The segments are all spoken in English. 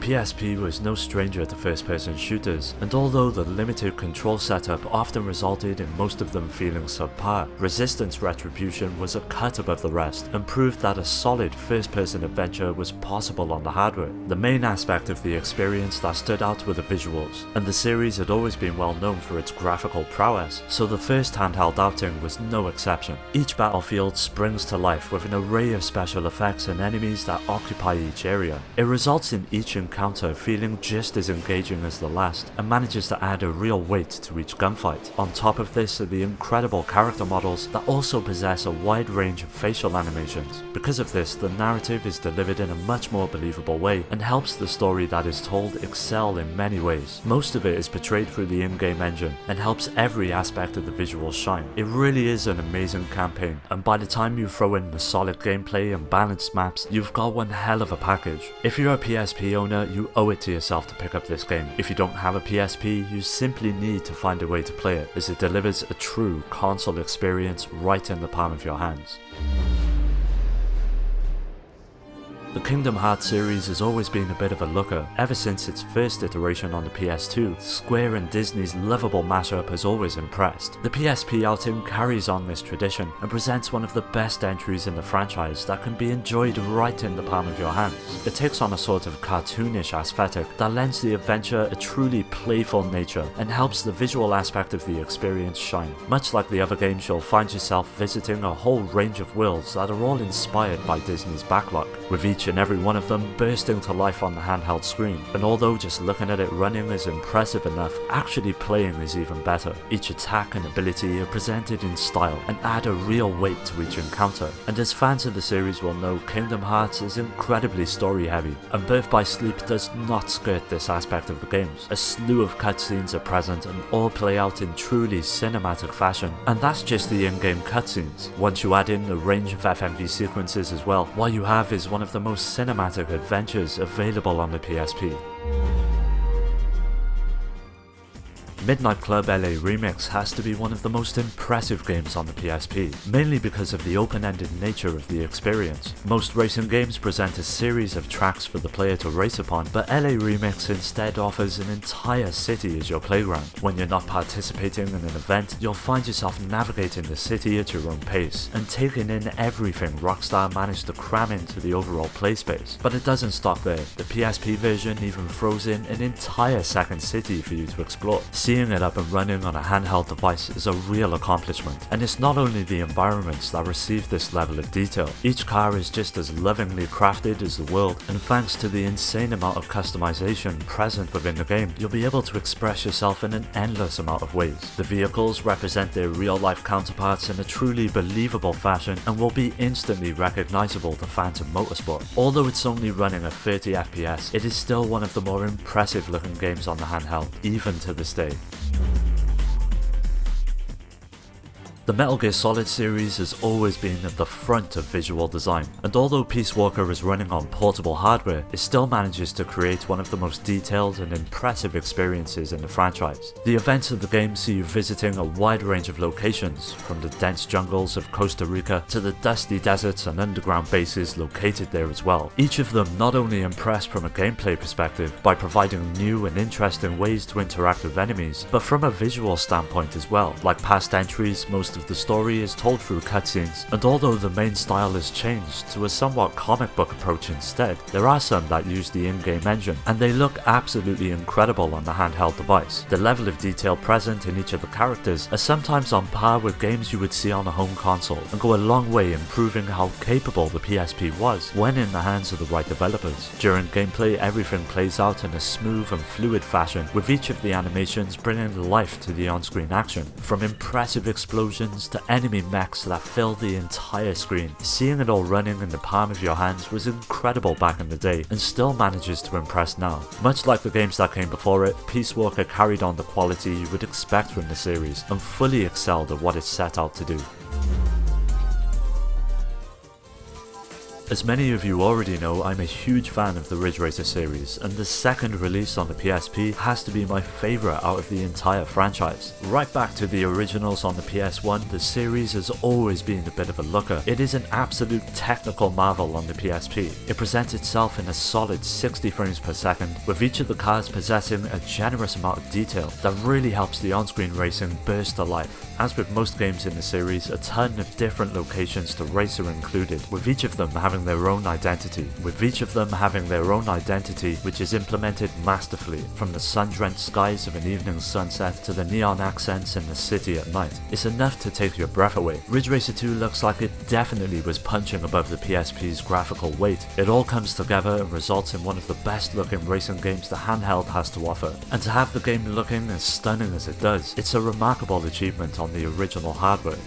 PSP was no stranger to first-person shooters, and although the limited control setup often resulted in most of them feeling subpar, Resistance Retribution was a cut above the rest and proved that a solid first-person adventure was possible on the hardware. The main aspect of the experience that stood out were the visuals, and the series had always been well known for its graphical prowess, so the first handheld outing was no exception. Each battlefield springs to life with an array of special effects and enemies that occupy each area. It results in each encounter feeling just as engaging as the last, and manages to add a real weight to each gunfight. On top of this are the incredible character models that also possess a wide range of facial animations. Because of this, the narrative is delivered in a much more believable way, and helps the story that is told excel in many ways. Most of it is portrayed through the in-game engine, and helps every aspect of the visuals shine. It really is an amazing campaign, and by the time you throw in the solid gameplay and balanced maps, you've got one hell of a package. If you're a PSP owner, you owe it to yourself to pick up this game. If you don't have a PSP, you simply need to find a way to play it, as it delivers a true console experience right in the palm of your hands. The Kingdom Hearts series has always been a bit of a looker. Ever since its first iteration on the PS2, Square and Disney's lovable mashup has always impressed. The PSP outing carries on this tradition and presents one of the best entries in the franchise that can be enjoyed right in the palm of your hands. It takes on a sort of cartoonish aesthetic that lends the adventure a truly playful nature and helps the visual aspect of the experience shine. Much like the other games, you'll find yourself visiting a whole range of worlds that are all inspired by Disney's backlog, with each and every one of them bursting to life on the handheld screen. And although just looking at it running is impressive enough, actually playing is even better. Each attack and ability are presented in style and add a real weight to each encounter. And as fans of the series will know, Kingdom Hearts is incredibly story heavy, and Birth by Sleep does not skirt this aspect of the games. A slew of cutscenes are present and all play out in truly cinematic fashion, and that's just the in-game cutscenes. Once you add in a range of FMV sequences as well, what you have is one of the most cinematic adventures available on the PSP. Midnight Club LA Remix has to be one of the most impressive games on the PSP, mainly because of the open-ended nature of the experience. Most racing games present a series of tracks for the player to race upon, but LA Remix instead offers an entire city as your playground. When you're not participating in an event, you'll find yourself navigating the city at your own pace, and taking in everything Rockstar managed to cram into the overall play space. But it doesn't stop there. The PSP version even throws in an entire second city for you to explore. Seeing it up and running on a handheld device is a real accomplishment, and it's not only the environments that receive this level of detail. Each car is just as lovingly crafted as the world, and thanks to the insane amount of customization present within the game, you'll be able to express yourself in an endless amount of ways. The vehicles represent their real-life counterparts in a truly believable fashion and will be instantly recognizable to fans of motorsport. Although it's only running at 30 FPS, it is still one of the more impressive looking games on the handheld, even to this day. The Metal Gear Solid series has always been at the front of visual design, and although Peace Walker is running on portable hardware, it still manages to create one of the most detailed and impressive experiences in the franchise. The events of the game see you visiting a wide range of locations, from the dense jungles of Costa Rica to the dusty deserts and underground bases located there as well. Each of them not only impress from a gameplay perspective by providing new and interesting ways to interact with enemies, but from a visual standpoint as well. Like past entries, most of the story is told through cutscenes, and although the main style has changed to a somewhat comic book approach instead, there are some that use the in-game engine, and they look absolutely incredible on the handheld device. The level of detail present in each of the characters are sometimes on par with games you would see on a home console, and go a long way in proving how capable the PSP was when in the hands of the right developers. During gameplay, everything plays out in a smooth and fluid fashion, with each of the animations bringing life to the on-screen action. From impressive explosions to enemy mechs that fill the entire screen, seeing it all running in the palm of your hands was incredible back in the day, and still manages to impress now. Much like the games that came before it, Peace Walker carried on the quality you would expect from the series, and fully excelled at what it set out to do. As many of you already know, I'm a huge fan of the Ridge Racer series, and the second release on the PSP has to be my favourite out of the entire franchise. Right back to the originals on the PS1, the series has always been a bit of a looker. It is an absolute technical marvel on the PSP. It presents itself in a solid 60 frames per second, with each of the cars possessing a generous amount of detail that really helps the on-screen racing burst to life. As with most games in the series, a ton of different locations to race are included, with each of them having their own identity, which is implemented masterfully, from the sun-drenched skies of an evening sunset to the neon accents in the city at night. It's enough to take your breath away. Ridge Racer 2 looks like it definitely was punching above the PSP's graphical weight. It all comes together and results in one of the best looking racing games the handheld has to offer, and to have the game looking as stunning as it does, it's a remarkable achievement on the original hardware.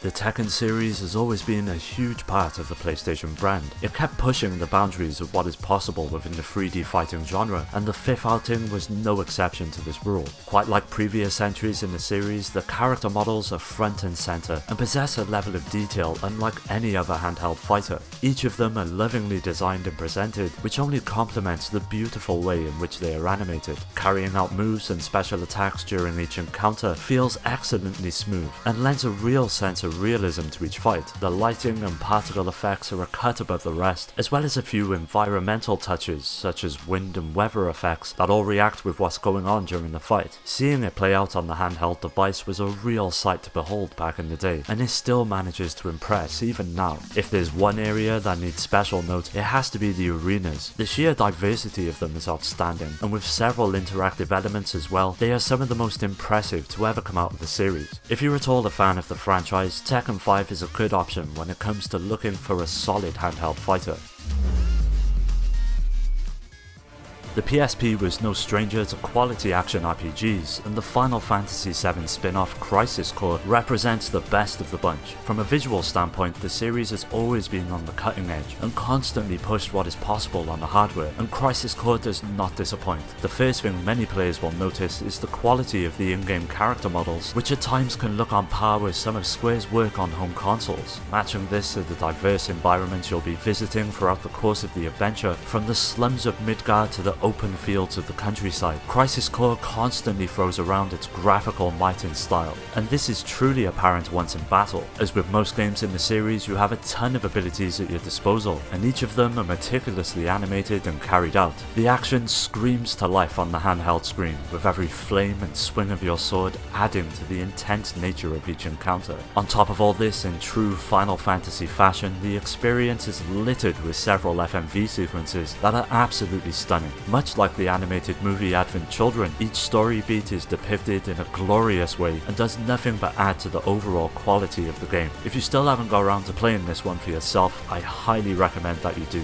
The Tekken series has always been a huge part of the PlayStation brand. It kept pushing the boundaries of what is possible within the 3D fighting genre, and the fifth outing was no exception to this rule. Quite like previous entries in the series, the character models are front and center and possess a level of detail unlike any other handheld fighter. Each of them are lovingly designed and presented, which only complements the beautiful way in which they are animated. Carrying out moves and special attacks during each encounter feels excellently smooth and lends a real sense of realism to each fight. The lighting and particle effects are a cut above the rest, as well as a few environmental touches such as wind and weather effects that all react with what's going on during the fight. Seeing it play out on the handheld device was a real sight to behold back in the day, and it still manages to impress even now. If there's one area that needs special note, it has to be the arenas. The sheer diversity of them is outstanding, and with several interactive elements as well, they are some of the most impressive to ever come out of the series. If you're at all a fan of the franchise, Tekken 5 is a good option when it comes to looking for a solid handheld fighter. The PSP was no stranger to quality action RPGs, and the Final Fantasy VII spin-off Crisis Core represents the best of the bunch. From a visual standpoint, the series has always been on the cutting edge and constantly pushed what is possible on the hardware, and Crisis Core does not disappoint. The first thing many players will notice is the quality of the in-game character models, which at times can look on par with some of Square's work on home consoles. Matching this to the diverse environments you'll be visiting throughout the course of the adventure, from the slums of Midgard to the open fields of the countryside, Crisis Core constantly throws around its graphical might and style, and this is truly apparent once in battle. As with most games in the series, you have a ton of abilities at your disposal, and each of them are meticulously animated and carried out. The action screams to life on the handheld screen, with every flame and swing of your sword adding to the intense nature of each encounter. On top of all this, in true Final Fantasy fashion, the experience is littered with several FMV sequences that are absolutely stunning. Much like the animated movie Advent Children, each story beat is depicted in a glorious way and does nothing but add to the overall quality of the game. If you still haven't got around to playing this one for yourself, I highly recommend that you do.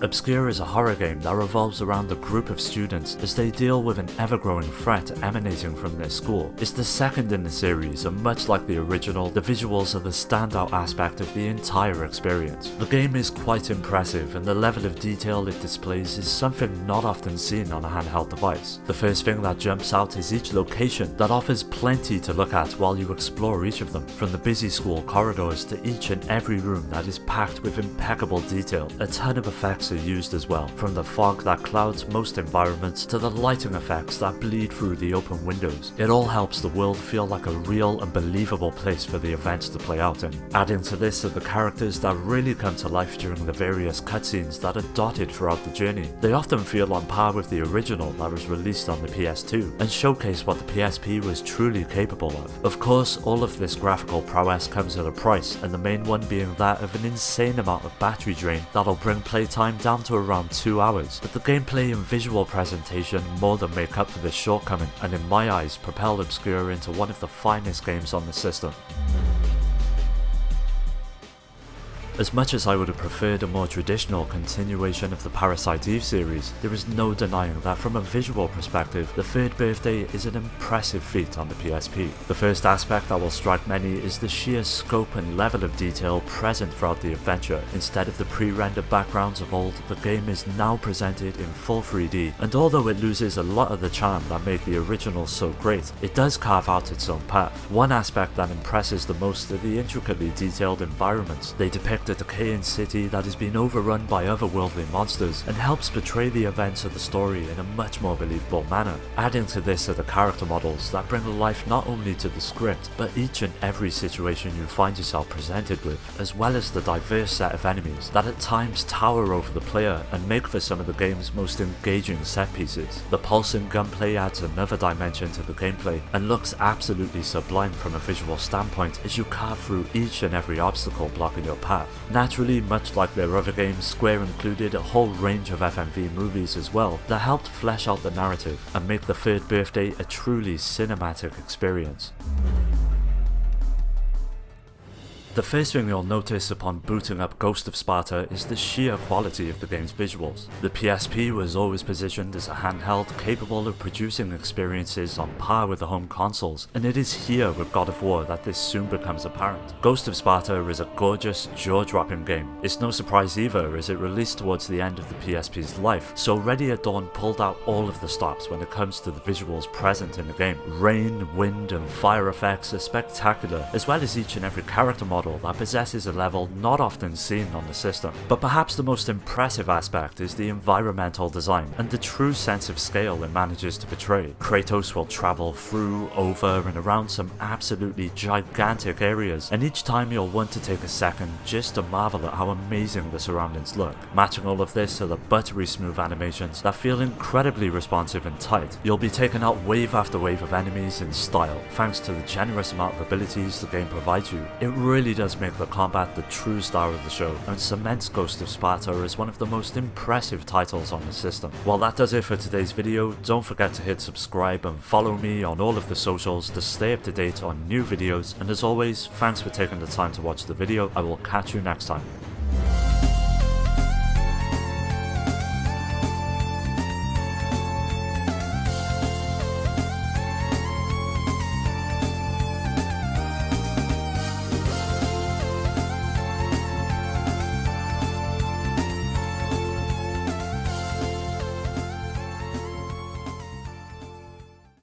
Obscure is a horror game that revolves around a group of students as they deal with an ever-growing threat emanating from their school. It's the second in the series, and much like the original, the visuals are the standout aspect of the entire experience. The game is quite impressive, and the level of detail it displays is something not often seen on a handheld device. The first thing that jumps out is each location that offers plenty to look at while you explore each of them, from the busy school corridors to each and every room that is packed with impeccable detail. A ton of effects are used as well, from the fog that clouds most environments to the lighting effects that bleed through the open windows. It all helps the world feel like a real and believable place for the events to play out in. Adding to this are the characters that really come to life during the various cutscenes that are dotted throughout the journey. They often feel on par with the original that was released on the PS2 and showcase what the PSP was truly capable of. Of course, all of this graphical prowess comes at a price, and the main one being that of an insane amount of battery drain that'll bring playtime down to around 2 hours, but the gameplay and visual presentation more than make up for this shortcoming, and in my eyes propel Obscure into one of the finest games on the system. As much as I would have preferred a more traditional continuation of the Parasite Eve series, there is no denying that from a visual perspective, the third birthday is an impressive feat on the PSP. The first aspect that will strike many is the sheer scope and level of detail present throughout the adventure. Instead of the pre-rendered backgrounds of old, the game is now presented in full 3D, and although it loses a lot of the charm that made the original so great, it does carve out its own path. One aspect that impresses the most are the intricately detailed environments. They depict a decaying city that has been overrun by otherworldly monsters and helps portray the events of the story in a much more believable manner. Adding to this are the character models that bring life not only to the script, but each and every situation you find yourself presented with, as well as the diverse set of enemies that at times tower over the player and make for some of the game's most engaging set pieces. The pulsing gunplay adds another dimension to the gameplay and looks absolutely sublime from a visual standpoint as you carve through each and every obstacle blocking your path. Naturally, much like their other games, Square included a whole range of FMV movies as well that helped flesh out the narrative and make the third birthday a truly cinematic experience. The first thing you'll notice upon booting up Ghost of Sparta is the sheer quality of the game's visuals. The PSP was always positioned as a handheld capable of producing experiences on par with the home consoles, and it is here with God of War that this soon becomes apparent. Ghost of Sparta is a gorgeous, jaw-dropping game. It's no surprise either, as it released towards the end of the PSP's life, so Ready at Dawn pulled out all of the stops when it comes to the visuals present in the game. Rain, wind and fire effects are spectacular, as well as each and every character model that possesses a level not often seen on the system. But perhaps the most impressive aspect is the environmental design and the true sense of scale it manages to portray. Kratos will travel through, over and around some absolutely gigantic areas, and each time you'll want to take a second just to marvel at how amazing the surroundings look. Matching all of this are the buttery smooth animations that feel incredibly responsive and tight. You'll be taking out wave after wave of enemies in style, thanks to the generous amount of abilities the game provides you. It really does make the combat the true star of the show, and cements Ghost of Sparta as one of the most impressive titles on the system. Well, that does it for today's video. Don't forget to hit subscribe and follow me on all of the socials to stay up to date on new videos, and as always, thanks for taking the time to watch the video. I will catch you next time.